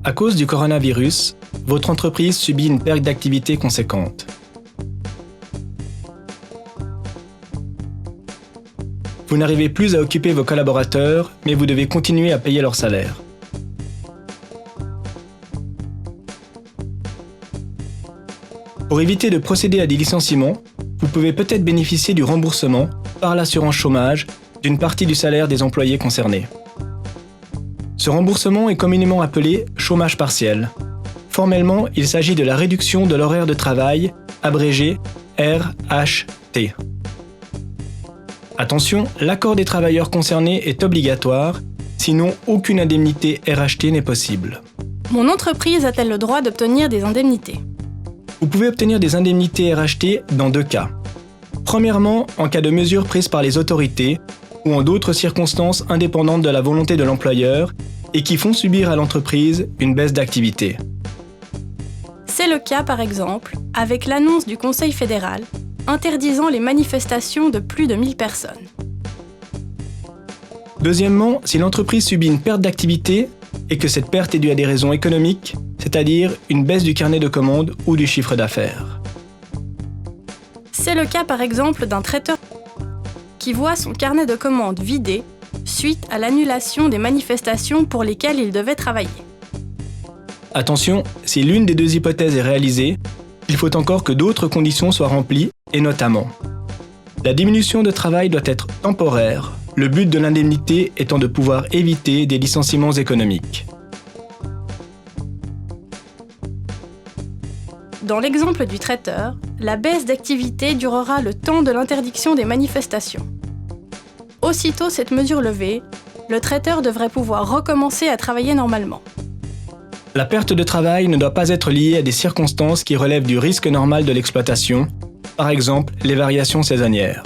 À cause du coronavirus, votre entreprise subit une perte d'activité conséquente. Vous n'arrivez plus à occuper vos collaborateurs, mais vous devez continuer à payer leur salaire. Pour éviter de procéder à des licenciements, vous pouvez peut-être bénéficier du remboursement par l'assurance chômage d'une partie du salaire des employés concernés. Ce remboursement est communément appelé chômage partiel. Formellement, il s'agit de la réduction de l'horaire de travail, abrégé RHT. Attention, l'accord des travailleurs concernés est obligatoire, sinon aucune indemnité RHT n'est possible. Mon entreprise a-t-elle le droit d'obtenir des indemnités ? Vous pouvez obtenir des indemnités RHT dans 2 cas. Premièrement, en cas de mesures prises par les autorités ou en d'autres circonstances indépendantes de la volonté de l'employeur et qui font subir à l'entreprise une baisse d'activité. C'est le cas, par exemple, avec l'annonce du Conseil fédéral interdisant les manifestations de plus de 1000 personnes. Deuxièmement, si l'entreprise subit une perte d'activité et que cette perte est due à des raisons économiques, c'est-à-dire une baisse du carnet de commandes ou du chiffre d'affaires. C'est le cas par exemple d'un traiteur qui voit son carnet de commandes vidé suite à l'annulation des manifestations pour lesquelles il devait travailler. Attention, si l'une des 2 hypothèses est réalisée, il faut encore que d'autres conditions soient remplies et notamment la diminution de travail doit être temporaire, le but de l'indemnité étant de pouvoir éviter des licenciements économiques. Dans l'exemple du traiteur, la baisse d'activité durera le temps de l'interdiction des manifestations. Aussitôt cette mesure levée, le traiteur devrait pouvoir recommencer à travailler normalement. La perte de travail ne doit pas être liée à des circonstances qui relèvent du risque normal de l'exploitation, par exemple les variations saisonnières.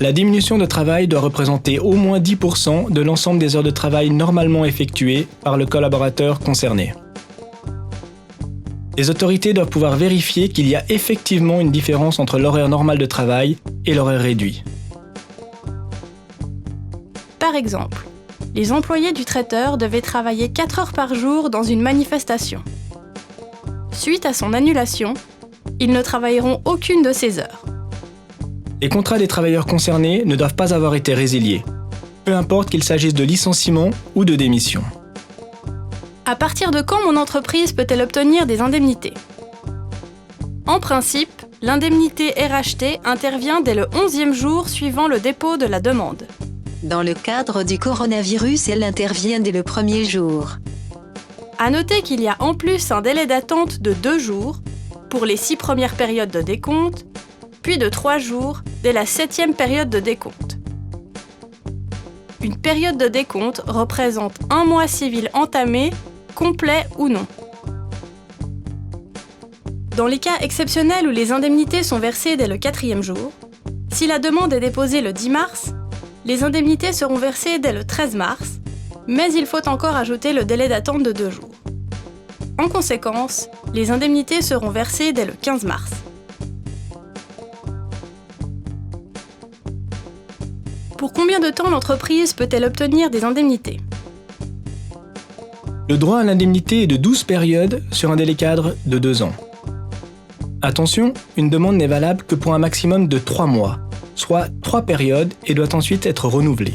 La diminution de travail doit représenter au moins 10% de l'ensemble des heures de travail normalement effectuées par le collaborateur concerné. Les autorités doivent pouvoir vérifier qu'il y a effectivement une différence entre l'horaire normal de travail et l'horaire réduit. Par exemple, les employés du traiteur devaient travailler 4 heures par jour dans une manifestation. Suite à son annulation, ils ne travailleront aucune de ces heures. Les contrats des travailleurs concernés ne doivent pas avoir été résiliés, peu importe qu'il s'agisse de licenciement ou de démission. À partir de quand mon entreprise peut-elle obtenir des indemnités ? En principe, l'indemnité RHT intervient dès le 11e jour suivant le dépôt de la demande. Dans le cadre du coronavirus, elle intervient dès le 1er jour. À noter qu'il y a en plus un délai d'attente de 2 jours pour les 6 premières périodes de décompte, puis de 3 jours dès la 7e période de décompte. Une période de décompte représente un mois civil entamé, complet ou non. Dans les cas exceptionnels où les indemnités sont versées dès le 4e jour, si la demande est déposée le 10 mars, les indemnités seront versées dès le 13 mars, mais il faut encore ajouter le délai d'attente de 2 jours. En conséquence, les indemnités seront versées dès le 15 mars. Pour combien de temps l'entreprise peut-elle obtenir des indemnités ? Le droit à l'indemnité est de 12 périodes sur un délai cadre de 2 ans. Attention, une demande n'est valable que pour un maximum de 3 mois, soit 3 périodes et doit ensuite être renouvelée.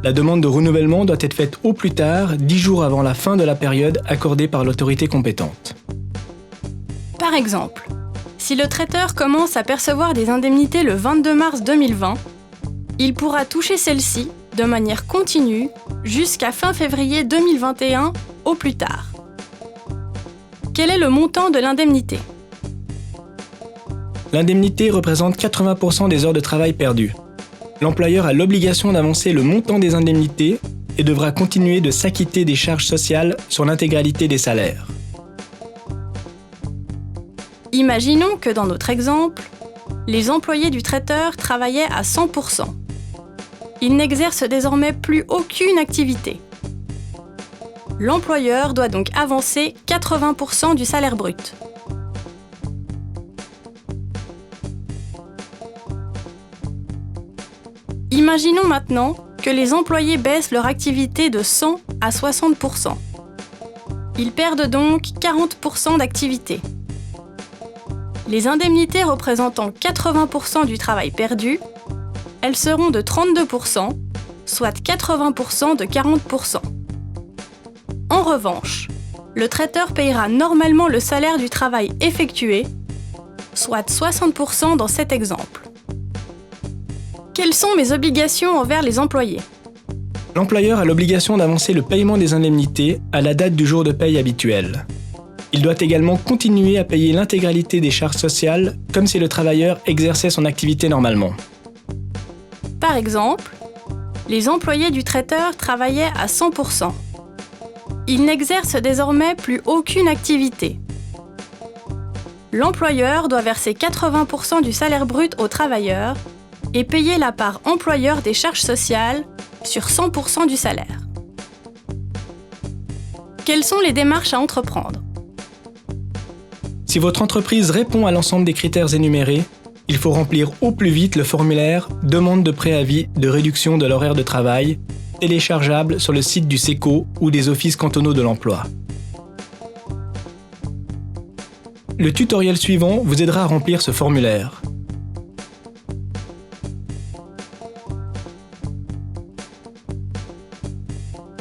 La demande de renouvellement doit être faite au plus tard 10 jours avant la fin de la période accordée par l'autorité compétente. Par exemple, si le traiteur commence à percevoir des indemnités le 22 mars 2020, il pourra toucher celles-ci de manière continue jusqu'à fin février 2021 au plus tard. Quel est le montant de l'indemnité ? L'indemnité représente 80% des heures de travail perdues. L'employeur a l'obligation d'avancer le montant des indemnités et devra continuer de s'acquitter des charges sociales sur l'intégralité des salaires. Imaginons que dans notre exemple, les employés du traiteur travaillaient à 100%. Ils n'exercent désormais plus aucune activité. L'employeur doit donc avancer 80% du salaire brut. Imaginons maintenant que les employés baissent leur activité de 100 à 60%. Ils perdent donc 40% d'activité. Les indemnités représentant 80% du travail perdu, elles seront de 32%, soit 80% de 40%. En revanche, le traiteur payera normalement le salaire du travail effectué, soit 60% dans cet exemple. Quelles sont mes obligations envers les employés ? L'employeur a l'obligation d'avancer le paiement des indemnités à la date du jour de paye habituel. Il doit également continuer à payer l'intégralité des charges sociales comme si le travailleur exerçait son activité normalement. Par exemple, les employés du traiteur travaillaient à 100%. Ils n'exercent désormais plus aucune activité. L'employeur doit verser 80% du salaire brut au travailleur et payer la part employeur des charges sociales sur 100% du salaire. Quelles sont les démarches à entreprendre ? Si votre entreprise répond à l'ensemble des critères énumérés, il faut remplir au plus vite le formulaire « Demande de préavis de réduction de l'horaire de travail » téléchargeable sur le site du SECO ou des offices cantonaux de l'emploi. Le tutoriel suivant vous aidera à remplir ce formulaire.